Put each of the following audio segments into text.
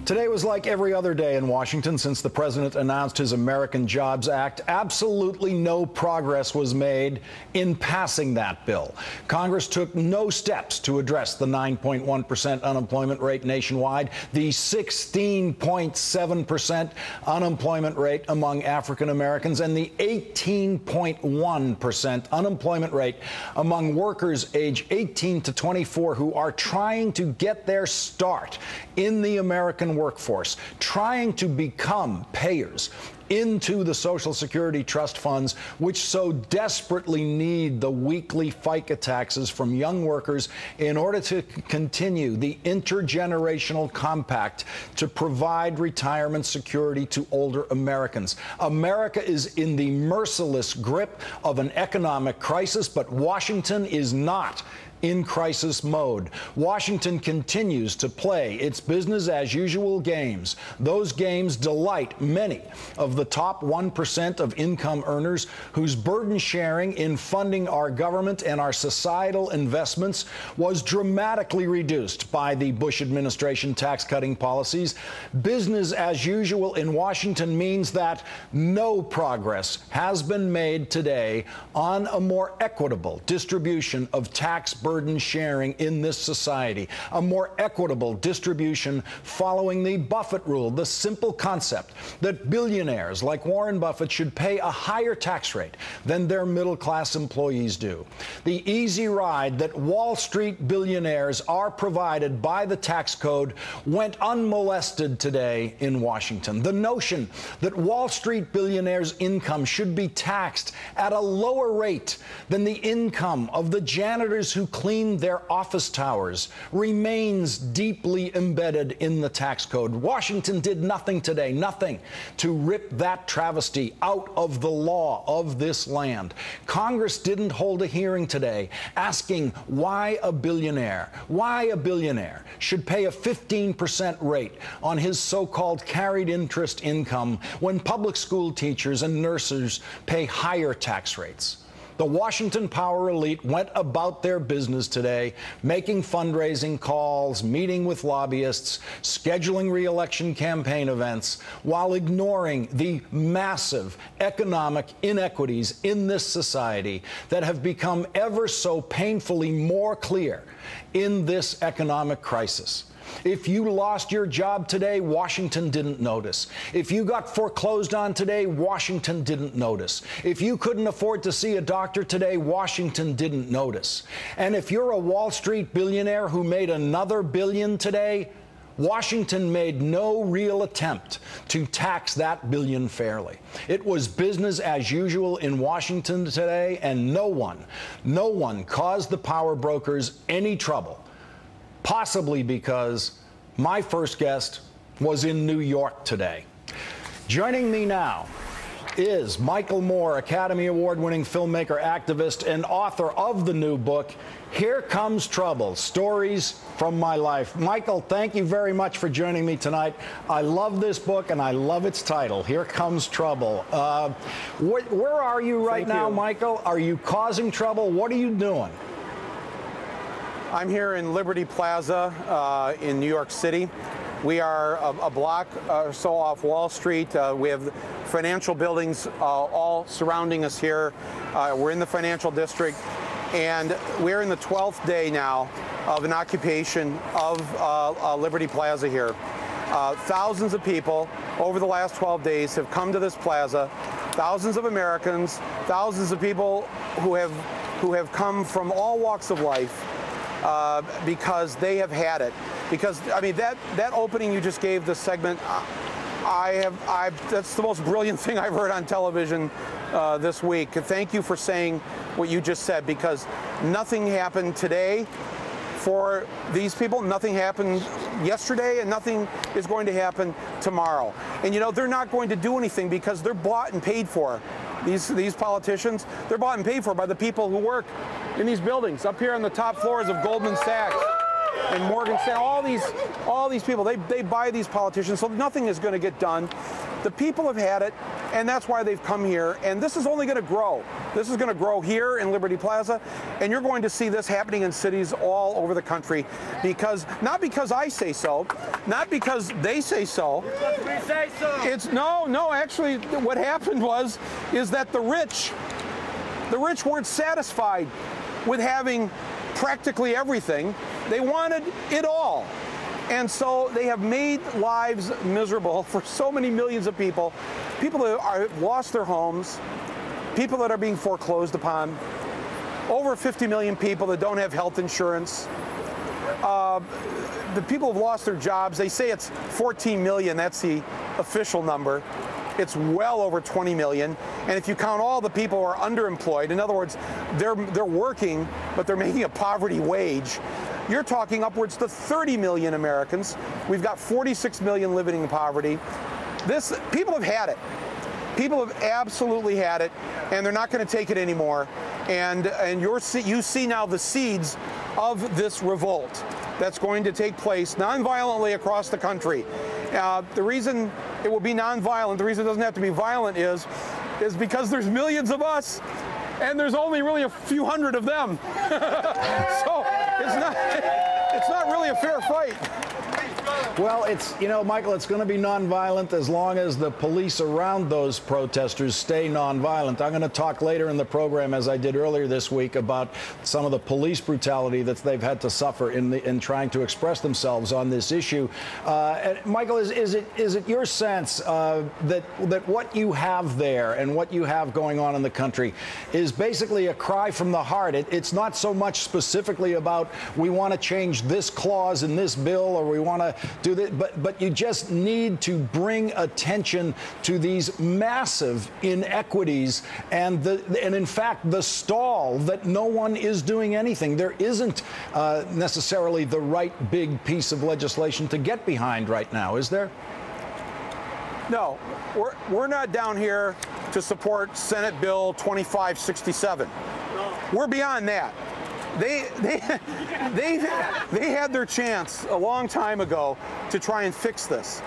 Today was like every other day in Washington since the president announced his American Jobs Act. Absolutely no progress was made in passing that bill. Congress took no steps to address the 9.1% unemployment rate nationwide, the 16.7% unemployment rate among African Americans, and the 18.1% unemployment rate among workers age 18 to 24 who are trying to get their start in the American workforce, trying to become payers into the Social Security trust funds, which so desperately need the weekly FICA taxes from young workers in order to continue the intergenerational compact to provide retirement security to older Americans. America is in the merciless grip of an economic crisis, but Washington is not in crisis mode. Washington continues to play its business as usual games. Those games delight many of the top 1% of income earners whose burden sharing in funding our government and our societal investments was dramatically reduced by the Bush administration tax cutting policies. Business as usual in Washington means that no progress has been made today on a more equitable distribution of tax burden sharing in this society, a more equitable distribution following the Buffett rule, the simple concept that billionaires like Warren Buffett should pay a higher tax rate than their middle-class employees do. The easy ride that Wall Street billionaires are provided by the tax code went unmolested today in Washington. The notion that Wall Street billionaires' income should be taxed at a lower rate than the income of the janitors who clean their office towers remains deeply embedded in the tax code. Washington did nothing today, nothing to rip that travesty out of the law of this land. Congress didn't hold a hearing today asking why a billionaire should pay a 15% rate on his so-called carried interest income when public school teachers and nurses pay higher tax rates. The Washington power elite went about their business today, making fundraising calls, meeting with lobbyists, scheduling re-election campaign events, while ignoring the massive economic inequities in this society that have become ever so painfully more clear in this economic crisis. If you lost your job today, Washington didn't notice. If you got foreclosed on today, Washington didn't notice. If you couldn't afford to see a doctor today, Washington didn't notice. And if you're a Wall Street billionaire who made another billion today, Washington made no real attempt to tax that billion fairly. It was business as usual in Washington today, and no one caused the power brokers any trouble. Possibly because my first guest was in New York today. Joining me now is Michael Moore, Academy Award-winning filmmaker, activist, and author of the new book, Here Comes Trouble, Stories from My Life. Michael, thank you very much for joining me tonight. I love this book, and I love its title, Here Comes Trouble. Where are you right now, Michael? Are you causing trouble? What are you doing? I'm here in Liberty Plaza in New York City. We are a block or so off Wall Street. We have financial buildings all surrounding us here. We're in the financial district, and we're in the 12th day now of an occupation of Liberty Plaza here. Thousands of people over the last 12 days have come to this plaza. Thousands of Americans, thousands of people who have come from all walks of life. Because they have had it. Because, I mean, that opening you just gave, the segment, that's the most brilliant thing I've heard on television this week. Thank you for saying what you just said, because nothing happened today for these people. Nothing happened yesterday, and nothing is going to happen tomorrow. And, you know, they're not going to do anything because they're bought and paid for. These politicians, they're bought and paid for by the people who work in these buildings up here on the top floors of Goldman Sachs. and Morgan Stanley, all these people, they buy these politicians, so nothing is going to get done. The people have had it, and that's why they've come here, and this is only going to grow. This is going to grow here in Liberty Plaza, and you're going to see this happening in cities all over the country, not because I say so, not because they say so. We say so. No, actually, what happened is that the rich weren't satisfied with having practically everything. They wanted it all. And so they have made lives miserable for so many millions of people that have lost their homes, people that are being foreclosed upon, over 50 million people that don't have health insurance. The people have lost their jobs. They say it's 14 million. That's the official number. It's well over 20 million. And if you count all the people who are underemployed, in other words, they're working, but they're making a poverty wage, you're talking upwards to 30 million Americans. We've got 46 million living in poverty. People have had it. People have absolutely had it, and they're not going to take it anymore. And you see now the seeds of this revolt that's going to take place nonviolently across the country. The reason it will be nonviolent, the reason it doesn't have to be violent is because there's millions of us, and there's only really a few hundred of them. So it's not really a fair fight. Well, Michael, it's going to be nonviolent as long as the police around those protesters stay nonviolent. I'm going to talk later in the program, as I did earlier this week, about some of the police brutality that they've had to suffer in trying to express themselves on this issue. Michael, is it your sense that what you have there and what you have going on in the country is basically a cry from the heart? It's not so much specifically about we want to change this clause in this bill or we want to do that, but you just need to bring attention to these massive inequities and in fact the stall that no one is doing anything. There isn't necessarily the right big piece of legislation to get behind right now, is there? No, we're not down here to support Senate Bill 2567. We're beyond that. They had their chance a long time ago to try and fix this.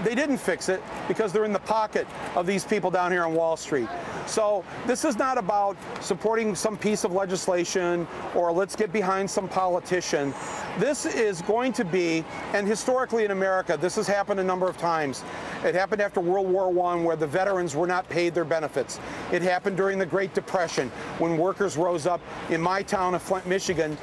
They didn't fix it because they're in the pocket of these people down here on Wall Street. So this is not about supporting some piece of legislation or let's get behind some politician. This is going to be, and historically in America, this has happened a number of times. It happened after World War I, where the veterans were not paid their benefits. It happened during the Great Depression, when workers rose up in my town of Flint, Michigan,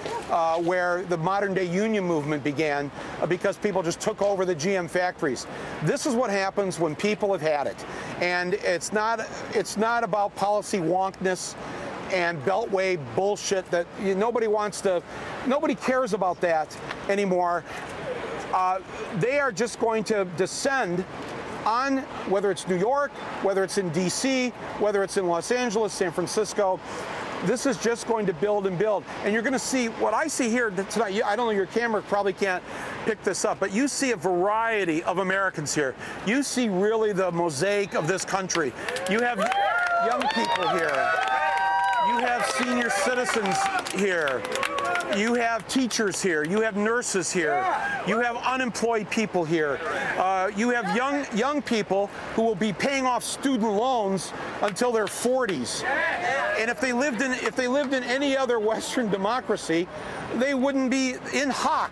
where the modern-day union movement began because people just took over the GM factories. This is what happens when people have had it. And it's not about policy wonkness and beltway bullshit that nobody cares about that anymore. They are just going to descend on, whether it's New York, whether it's in DC, whether it's in Los Angeles, San Francisco. This is just going to build and build. And you're going to see what I see here tonight. I don't know, your camera probably can't pick this up, but you see a variety of Americans here. You see really the mosaic of this country. You have young people here. You have senior citizens here. You have teachers here. You have nurses here. You have unemployed people here. You have young people who will be paying off student loans until their 40s. And if they lived in any other Western democracy, they wouldn't be in hock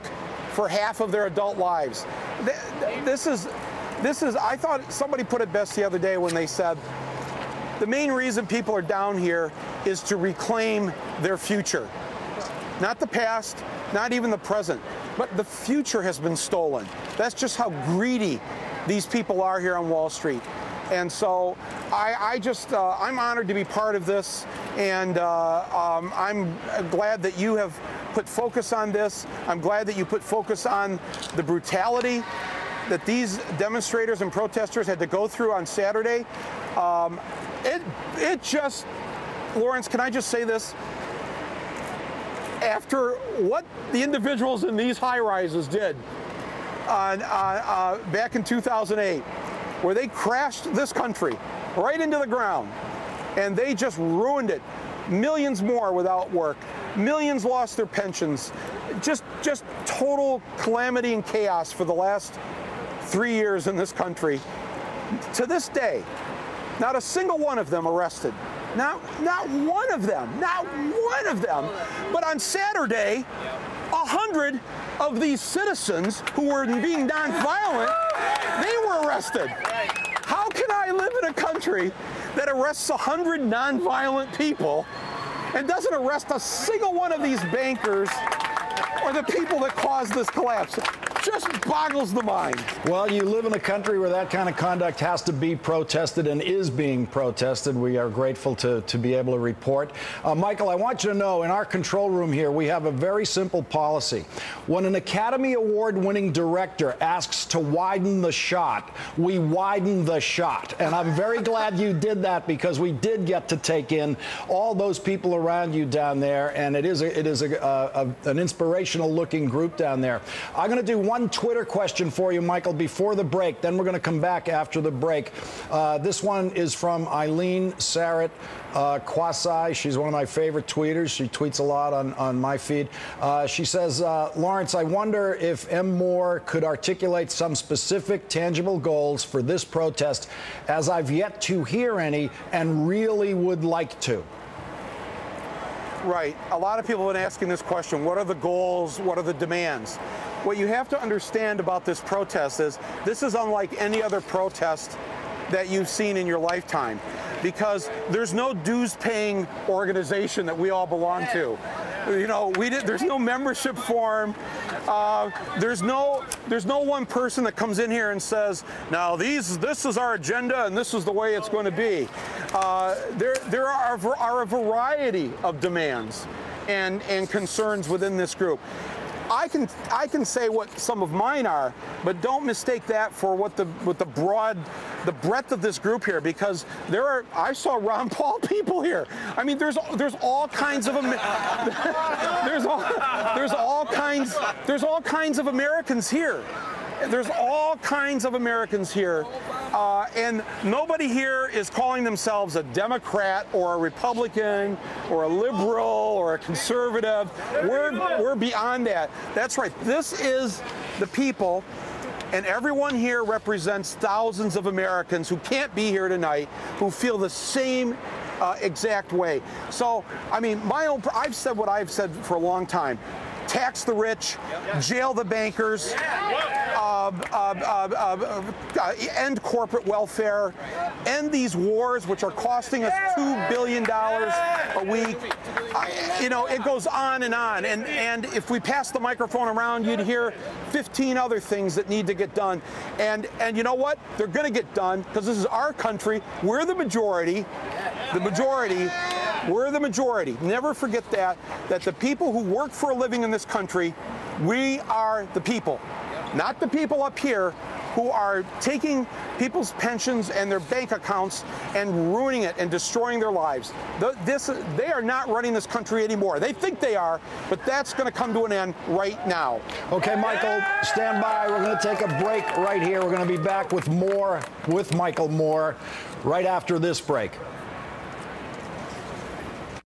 for half of their adult lives. This is. I thought somebody put it best the other day when they said, the main reason people are down here is to reclaim their future. Not the past, not even the present, but the future has been stolen. That's just how greedy these people are here on Wall Street. And so I'm honored to be part of this, and I'm glad that you have put focus on this. I'm glad that you put focus on the brutality that these demonstrators and protesters had to go through on Saturday. Lawrence, can I just say this? After what the individuals in these high-rises did back in 2008, where they crashed this country right into the ground, and they just ruined it. Millions more without work. Millions lost their pensions. Just just total calamity and chaos for the last 3 years in this country. To this day, not a single one of them arrested. Not one of them. Not one of them. But on Saturday, 100 of these citizens who were being nonviolent, they were arrested. How can I live in a country that arrests 100 nonviolent people and doesn't arrest a single one of these bankers or the people that caused this collapse? Just boggles the mind. Well, you live in a country where that kind of conduct has to be protested and is being protested. We are grateful to be able to report. Michael, I want you to know, in our control room here, we have a very simple policy. When an Academy Award-winning director asks to widen the shot, we widen the shot. And I'm very glad you did that, because we did get to take in all those people around you down there, and it is an inspirational-looking group down there. I'm going to do one Twitter question for you, Michael, before the break. Then we're going to come back after the break. This one is from Eileen Sarrett Kwasai. She's one of my favorite tweeters. She tweets a lot on my feed. She says, Lawrence, I wonder if M. Moore could articulate some specific, tangible goals for this protest, as I've yet to hear any and really would like to. Right. A lot of people have been asking this question. What are the goals? What are the demands? What you have to understand about this protest is this is unlike any other protest that you've seen in your lifetime, because there's no dues-paying organization that we all belong to. You know, there's no membership form. There's no one person that comes in here and says, now this is our agenda and this is the way it's going to be. There are a variety of demands and concerns within this group. I can say what some of mine are, but don't mistake that for what the breadth of this group here, because I saw Ron Paul people here. I mean, there's all kinds of there's all kinds of Americans here. There's all kinds of Americans here, and nobody here is calling themselves a Democrat or a Republican or a liberal or a conservative. We're beyond that. That's right. This is the people, and everyone here represents thousands of Americans who can't be here tonight, who feel the same exact way. So, I mean, I've said what I've said for a long time. Tax the rich, jail the bankers, end corporate welfare, end these wars which are costing us $2 billion a week. You know, it goes on and on. And if we pass the microphone around, you'd hear 15 other things that need to get done. And you know what? They're going to get done, because this is our country. We're the majority. We're the majority. Never forget that the people who work for a living in this country, we are the people. Not the people up here who are taking people's pensions and their bank accounts and ruining it and destroying their lives. They are not running this country anymore. They think they are, but that's going to come to an end right now. Okay, Michael, stand by. We're going to take a break right here. We're going to be back with more with Michael Moore right after this break.